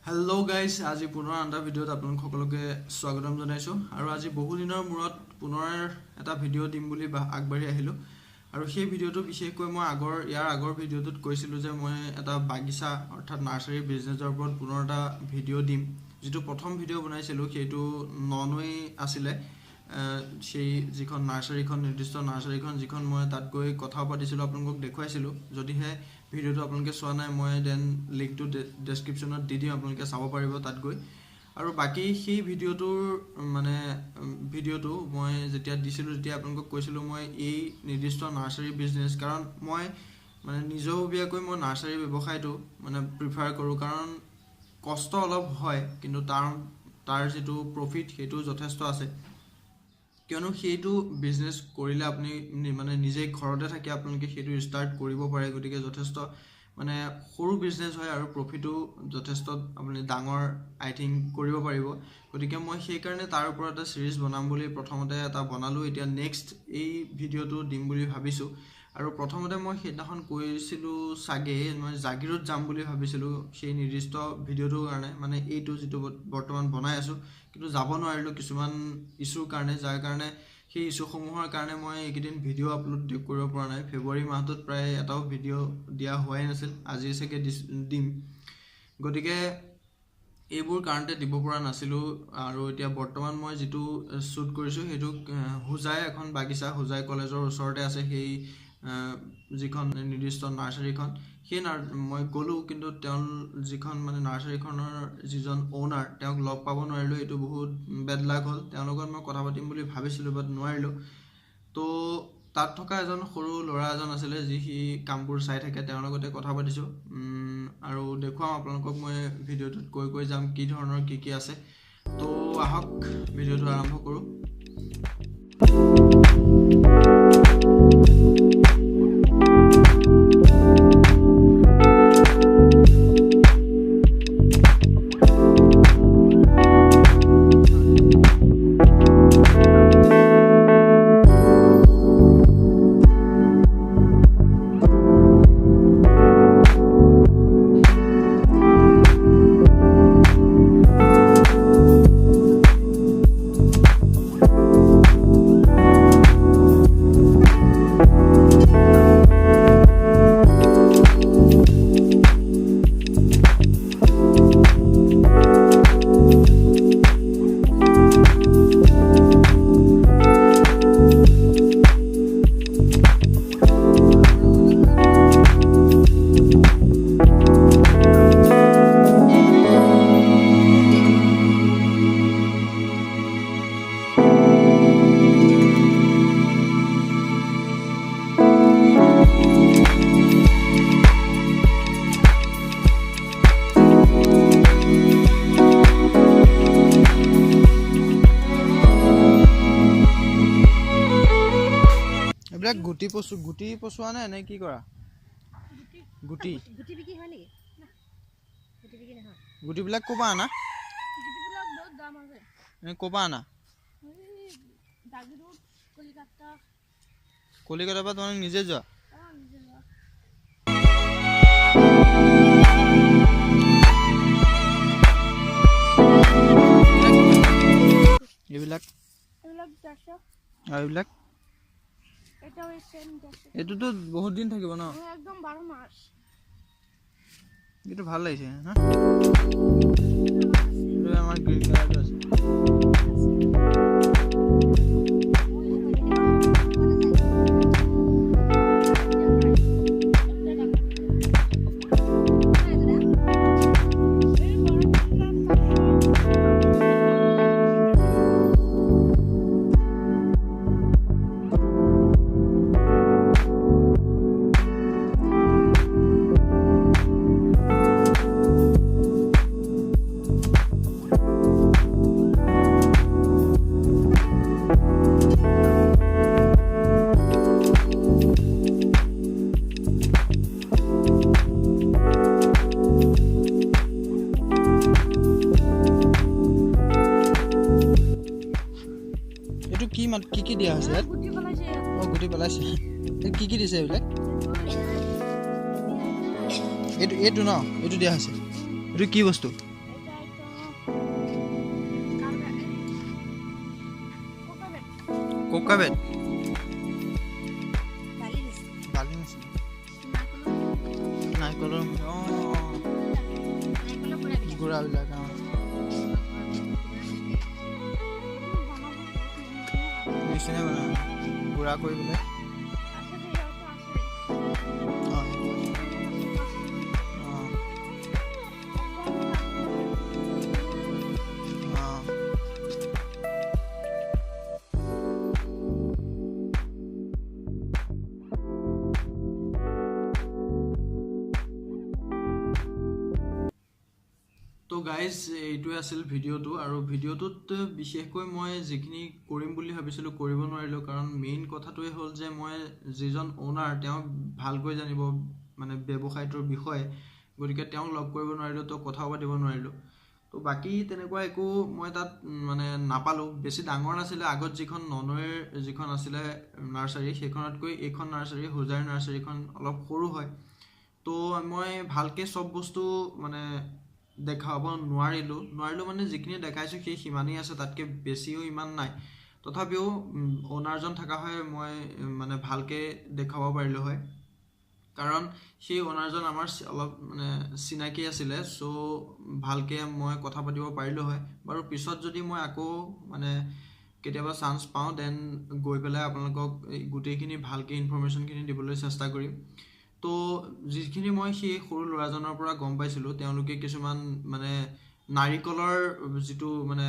Hello guys, আজি পুনৰ আনটা ভিডিঅ'ত আপোনালোক সকলোকে স্বাগতম জনাইছো আৰু আজি বহু দিনৰ মূৰত পুনৰ এটা ভিডিঅ' দিম বুলি আগবাঢ়ি আহিলো আৰু সেই ভিডিঅ'টো বিশেষকৈ মই ইয়াৰ আগৰ ভিডিঅ'টোত কৈছিলো যে মই এটা বাগিচা অৰ্থাৎ নাৰ্সাৰী বিজনেছৰ ওপৰত পুনৰ এটা ভিডিঅ' দিম যেটো প্ৰথম ভিডিঅ' বনাইছিলো সেইটো ননৱে আছিলে সেই যিখন নাৰ্সাৰীখন নিৰ্দিষ্ট নাৰ্সাৰীখন যিখন মই তাত গৈ কথা পাতিছিলো আপোনালোকক দেখুৱাইছিলো যদিহে ভিডিঅ'টো আপোনালোকে চোৱা নাই মই দেন লিংকটো ডেসক্ৰিপচনত দি দিম আপোনালোকে চাব পাৰিব তাত গৈ আৰু বাকি সেই ভিডিঅ'টো মই যেতিয়া দিছিলো তেতিয়া আপোনালোকক কৈছিলো মই এই নিৰ্দিষ্ট নাৰ্সাৰী বিজনেছ কাৰণ মই নিজেওবিয়াকৈ মই নাৰ্সাৰী ব্যৱসায়টো প্ৰিফাৰ কৰো কাৰণ কষ্ট অলপ হয় কিন্তু তাৰ যেটো প্ৰফিট হেতু যথেষ্ট আছে কিয়নো হেতু বিজনেছ কৰিলে আপুনি নিজে ঘৰতে থাকি আপোনালোকে হেতু ষ্টাৰ্ট কৰিব পাৰে গতিকে যথেষ্ট সৰু বিজনেছ হয় আৰু প্ৰফিটো যথেষ্ট আপুনি ডাঙৰ আই থিংক কৰিব পাৰিব গতিকে মই সেই কাৰণে তাৰ ওপৰত এটা সিৰিজ বনাম বুলি প্ৰথমতে এটা বনালো এতিয়া নেক্সট এই ভিডিঅ'টো দিম বুলি ভাবিছো আৰু প্ৰথমতে মই হেদিনাখন কৈছিলো সাগে মই জাগিৰত যাম বুলি ভাবিছিলো সেই নিৰ্দিষ্ট ভিডিঅ'টোৰ কাৰণে এইটো যেটো বৰ্তমান বনাই আছো কিন্তু যাব নোৱাৰিলো কিছুমান ইস্যুৰ কাৰণে যাৰ কাৰণে সেই ইস্যুসমূহৰ কাৰণে মই এইকেদিন ভিডিঅ' আপলোড কৰিব পৰা নাই ফেব্ৰুৱাৰী মাহটোত প্ৰায় এটাও ভিডিঅ' দিয়া হোৱাই নাছিল আজি সেকে দিম গতিকে এইবোৰ কাৰণতে দিব পৰা নাছিলো আৰু এতিয়া বৰ্তমান মই যেটো শুট কৰিছো হেতু হুজাই এখন বাগিচা হুজাই কলেজৰ ওচৰতে আছে সেই যিখন নিৰ্দিষ্ট নাৰ্সাৰীখন সেই মই গলো কিন্তু তেওঁ যিখন নাৰ্সাৰীখনৰ যিজন ওনাৰ তেওঁক লগ পাব নোৱাৰিলো এটো বহুত বেড লাক হল তেওঁৰ লগত মই কথা পাতিম বুলি ভাবিছিলো বাট নোৱাৰিলো তো তাত থকা এজন সৰু লৰা এজন আছিল যি হি কামবোৰ চাই থাকে তেওঁৰ লগতে কথা পাতিছো আৰু দেখুৱাম আপোনালোকক মই ভিডিঅ'টোত কৈ যাম কি ধৰণৰ কি আছে তো আহক ভিডিঅ'টো আৰম্ভ কৰো গুটি পচোৱা নে কি কৰা গুটি বিকি হয় নেকি না গুটি বিকি নহয় গুটি বিলাক কোপা আনা গুটি বিলাক বহুত দাম আছে কোপা আনা জাগিৰোড কলিকাতা পৰা তুমি নিজে যোৱা এইবিলাক 400 আৰু এইবিলাক এটো তো বহুত দিন থাকিব না একদম 12 মাস এটো ভাল লাগিছে না এটো আমার গ্রিন কালার আছে কি দিয়া আছে গুটি পেলাইছে কি দিছে এইবিলাক এটো ন এটো দিয়া আছে এটো কি বস্তু কোকাবেট বালি দিছে বালি নিচিনা নাৰিকলৰ গুড়াবিলাক নিচিনা মানে গুড়া কৰি পেলাই তো গাইজ এইটোৱে আছিল ভিডিঅ'টো আৰু ভিডিঅ'টোত বিশেষকৈ মই যিখিনি কৰিম বুলি ভাবিছিলোঁ কৰিব নোৱাৰিলোঁ কাৰণ মেইন কথাটোৱে হ'ল যে মই যিজন অ'নাৰ তেওঁক ভালকৈ জানিব মানে ব্যৱসায়টোৰ বিষয়ে গতিকে তেওঁক লগ কৰিব নোৱাৰিলোঁ তো কথাও পাতিব নোৱাৰিলোঁ তো বাকী তেনেকুৱা একো মই তাত মানে নাপালোঁ বেছি ডাঙৰ নাছিলে আগত যিখন ননৈৰ যিখন আছিলে নাৰ্চাৰী সেইখনতকৈ এইখন নাৰ্চাৰী হোজাই নাৰ্চাৰীখন অলপ সৰু হয় তো মই ভালকৈ চব বস্তু মানে দেখাব নোৱাৰিলোঁ মানে যিখিনি দেখাইছোঁ সেই সিমানেই আছে তাতকৈ বেছিও ইমান নাই তথাপিও অ'নাৰজন থকা হয় মই মানে ভালকৈ দেখাব পাৰিলোঁ হয় কাৰণ সেই অ'নাৰজন আমাৰ অলপ মানে চিনাকি আছিলে চ' ভালকৈ মই কথা পাতিব পাৰিলোঁ হয় বাৰু পিছত যদি মই আকৌ মানে কেতিয়াবা চান্স পাওঁ দেন গৈ পেলাই আপোনালোকক গোটেইখিনি ভালকৈ ইনফৰমেশ্যনখিনি দিবলৈ চেষ্টা কৰিম তো যিখিনি মই সেই সৰু ল'ৰাজনৰ পৰা গম পাইছিলোঁ তেওঁলোকে কিছুমান মানে নাৰিকলৰ যিটো মানে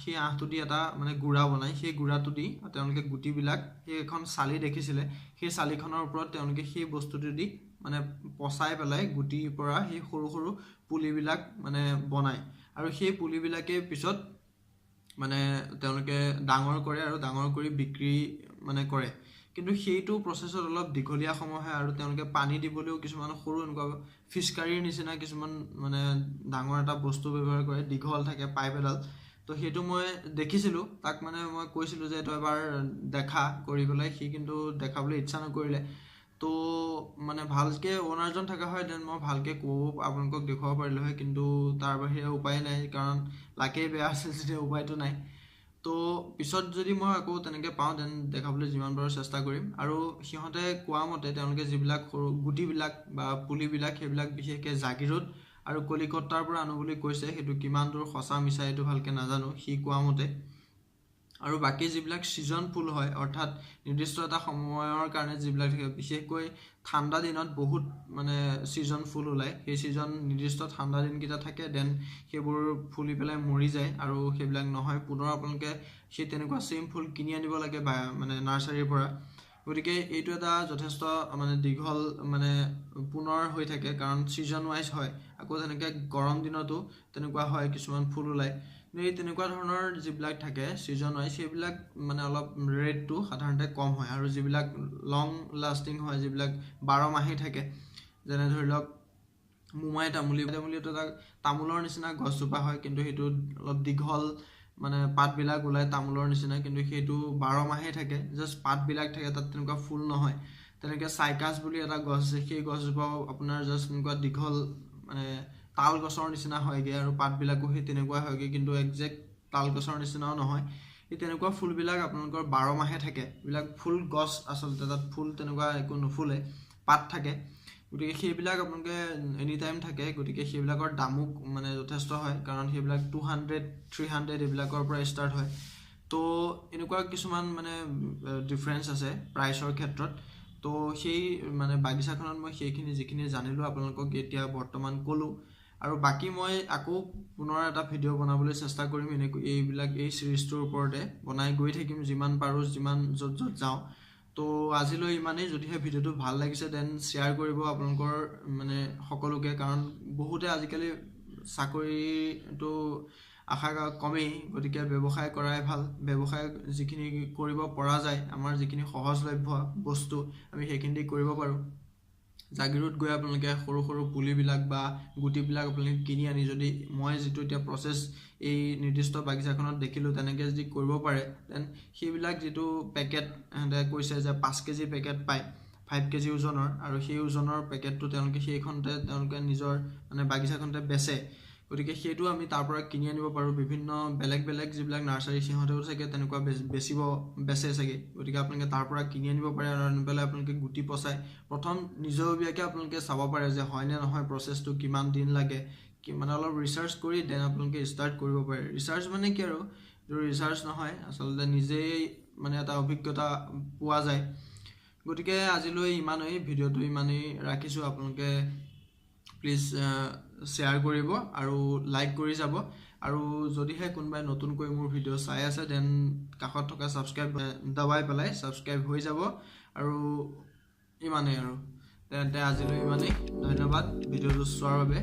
সেই আঁহটো দি এটা মানে গুড়া বনায় সেই গুড়াটো দি তেওঁলোকে গুটিবিলাক সেই এখন চালি দেখিছিলে সেই চালিখনৰ ওপৰত তেওঁলোকে সেই বস্তুটো দি মানে পচাই পেলাই গুটিৰ পৰা সেই সৰু সৰু পুলিবিলাক মানে বনায় আৰু সেই পুলিবিলাকে পিছত মানে তেওঁলোকে ডাঙৰ কৰে আৰু ডাঙৰ কৰি বিক্ৰী মানে কৰে কিন্তু সেইটো প্ৰচেছত অলপ দীঘলীয়া সময় হয় আৰু তেওঁলোকে পানী দিবলৈও কিছুমান সৰু এনেকুৱা ফিছকাৰীৰ নিচিনা কিছুমান মানে ডাঙৰ এটা বস্তু ব্যৱহাৰ কৰে দীঘল থাকে পাইপ এডাল তো সেইটো মই দেখিছিলোঁ তাক মানে মই কৈছিলোঁ যে এইটো এবাৰ দেখা কৰি পেলাই সি কিন্তু দেখাবলৈ ইচ্ছা নকৰিলে তো মানে ভালকৈ অ'নাৰজন থকা হয় দেন মই ভালকৈ আপোনালোকক দেখুৱাব পাৰিলোঁ হয় কিন্তু তাৰ বাহিৰে উপায় নাই কাৰণ লাকেই বেয়া আছিল যেতিয়া উপায়টো নাই তো পিছত যদি মই আকৌ তেনেকৈ পাওঁ দেন দেখাবলৈ যিমান পাৰোঁ চেষ্টা কৰিম আৰু সিহঁতে কোৱা মতে তেওঁলোকে যিবিলাক সৰু গুটিবিলাক বা পুলিবিলাক সেইবিলাক বিশেষকৈ জাগিৰোড আৰু কলিকতাৰ পৰা আনো বুলি কৈছে সেইটো কিমান দূৰ সঁচা মিছা এইটো ভালকৈ নাজানো সি কোৱা মতে আৰু বাকী যিবিলাক ছিজন ফুল হয় অৰ্থাৎ নিৰ্দিষ্ট এটা সময়ৰ কাৰণে যিবিলাক থাকে বিশেষকৈ ঠাণ্ডা দিনত বহুত মানে ছিজন ফুল ওলায় সেই ছিজন নিৰ্দিষ্ট ঠাণ্ডা দিনকেইটা থাকে দেন সেইবোৰ ফুলি পেলাই মৰি যায় আৰু সেইবিলাক নহয় পুনৰ আপোনালোকে সেই তেনেকুৱা ছেইম ফুল কিনি আনিব লাগে মানে নাৰ্চাৰীৰ পৰা গতিকে এইটো এটা যথেষ্ট মানে দীঘল মানে পুনৰ হৈ থাকে কাৰণ ছিজন ৱাইজ হয় আকৌ তেনেকৈ গৰম দিনতো তেনেকুৱা হয় কিছুমান ফুল ওলায় এই তেনেকুৱা ধৰণৰ যিবিলাক থাকে ছিজন ৱাইজ সেইবিলাক মানে অলপ ৰেটটো সাধাৰণতে কম হয় আৰু যিবিলাক লং লাষ্টিং হয় যিবিলাক 12 মাহেই থাকে যেনে ধৰি লওক মোমাই তামুলীটো এটা তামোলৰ নিচিনা গছজোপা হয় কিন্তু সেইটো অলপ দীঘল মানে পাতবিলাক ওলায় তামোলৰ নিচিনা কিন্তু সেইটো 12 মাহেই থাকে জাষ্ট পাতবিলাক থাকে তাত তেনেকুৱা ফুল নহয় তেনেকৈ চাইকাছ বুলি এটা গছ আছে সেই গছজোপাও আপোনাৰ জাষ্ট এনেকুৱা দীঘল মানে তাল গছৰ নিচিনা হয়গৈ আৰু পাতবিলাকো সেই তেনেকুৱা হয়গৈ কিন্তু একজেক্ট তাল গছৰ নিচিনাও নহয় এই তেনেকুৱা ফুলবিলাক আপোনালোকৰ 12 মাহে থাকে এইবিলাক ফুল গছ আচলতে তাত ফুল তেনেকুৱা একো নুফুলে পাত থাকে গতিকে সেইবিলাক আপোনালোকে এনি টাইম থাকে গতিকে সেইবিলাকৰ দামো মানে যথেষ্ট হয় কাৰণ সেইবিলাক 200-300 এইবিলাকৰ পৰা ষ্টাৰ্ট হয় তো এনেকুৱা কিছুমান মানে ডিফাৰেঞ্চ আছে প্ৰাইচৰ ক্ষেত্ৰত তো সেই মানে বাগিচাখনত মই সেইখিনি যিখিনি জানিলোঁ আপোনালোকক এতিয়া বৰ্তমান ক'লোঁ আৰু বাকী মই আকৌ পুনৰ এটা ভিডিঅ' বনাবলৈ চেষ্টা কৰিম এইবিলাক এই চিৰিজটোৰ ওপৰতে বনাই গৈ থাকিম যিমান পাৰোঁ যিমান য'ত যাওঁ তো আজিলৈ ইমানেই যদিহে ভিডিঅ'টো ভাল লাগিছে দেন শ্বেয়াৰ কৰিব আপোনালোকৰ মানে সকলোকে কাৰণ বহুতে আজিকালি চাকৰিটো আশা কমেই গতিকে ব্যৱসায় কৰাই ভাল ব্যৱসায় যিখিনি কৰিব পৰা যায় আমাৰ যিখিনি সহজলভ্য বস্তু আমি সেইখিনি কৰিব পাৰোঁ জাগিৰোড গৈ আপোনালোকে সৰু সৰু পুলিবিলাক বা গুটিবিলাক আপোনালোকে কিনি আনি যদি মই যিটো এতিয়া প্ৰচেছ এই নিৰ্দিষ্ট বাগিচাখনত দেখিলোঁ তেনেকৈ যদি কৰিব পাৰে দেন সেইবিলাক যিটো পেকেট কৈছে যে 5 কেজি পেকেট পায় 5 কেজি ওজনৰ আৰু সেই ওজনৰ পেকেটটো তেওঁলোকে সেইখনতে তেওঁলোকে নিজৰ মানে বাগিচাখনতে বেচে গতিকে সেইটো আমি তাৰ পৰা কিনি আনিব পাৰোঁ বিভিন্ন বেলেগ বেলেগ যিবিলাক নাৰ্চাৰী সিহঁতেও চাগে তেনেকুৱা বেচে চাগে গতিকে আপোনালোকে তাৰ পৰা কিনি আনিব পাৰে আৰু আনি পেলাই আপোনালোকে গুটি পচাই প্ৰথম নিজাববীয়াকৈ আপোনালোকে চাব পাৰে যে হয়নে নহয় প্ৰচেছটো কিমান দিন লাগে মানে অলপ ৰিচাৰ্চ কৰি দেন আপোনালোকে ষ্টাৰ্ট কৰিব পাৰে ৰিচাৰ্চ মানে কি আৰু ৰিচাৰ্চ নহয় আচলতে নিজেই মানে এটা অভিজ্ঞতা পোৱা যায় গতিকে আজিলৈ ইমানেই ভিডিঅ'টো ইমানেই ৰাখিছোঁ আপোনালোকে প্লিজ শ্বেয়াৰ কৰিব আৰু লাইক কৰি যাব আৰু যদিহে কোনোবাই নতুনকৈ মোৰ ভিডিঅ' চাই আছে দেন কাষত থকা ছাবস্ক্ৰাইব দবাই পেলাই ছাবস্ক্ৰাইব হৈ যাব আৰু ইমানেই আৰু তেন্তে আজিলৈ ইমানেই ধন্যবাদ ভিডিঅ'টো চোৱাৰ বাবে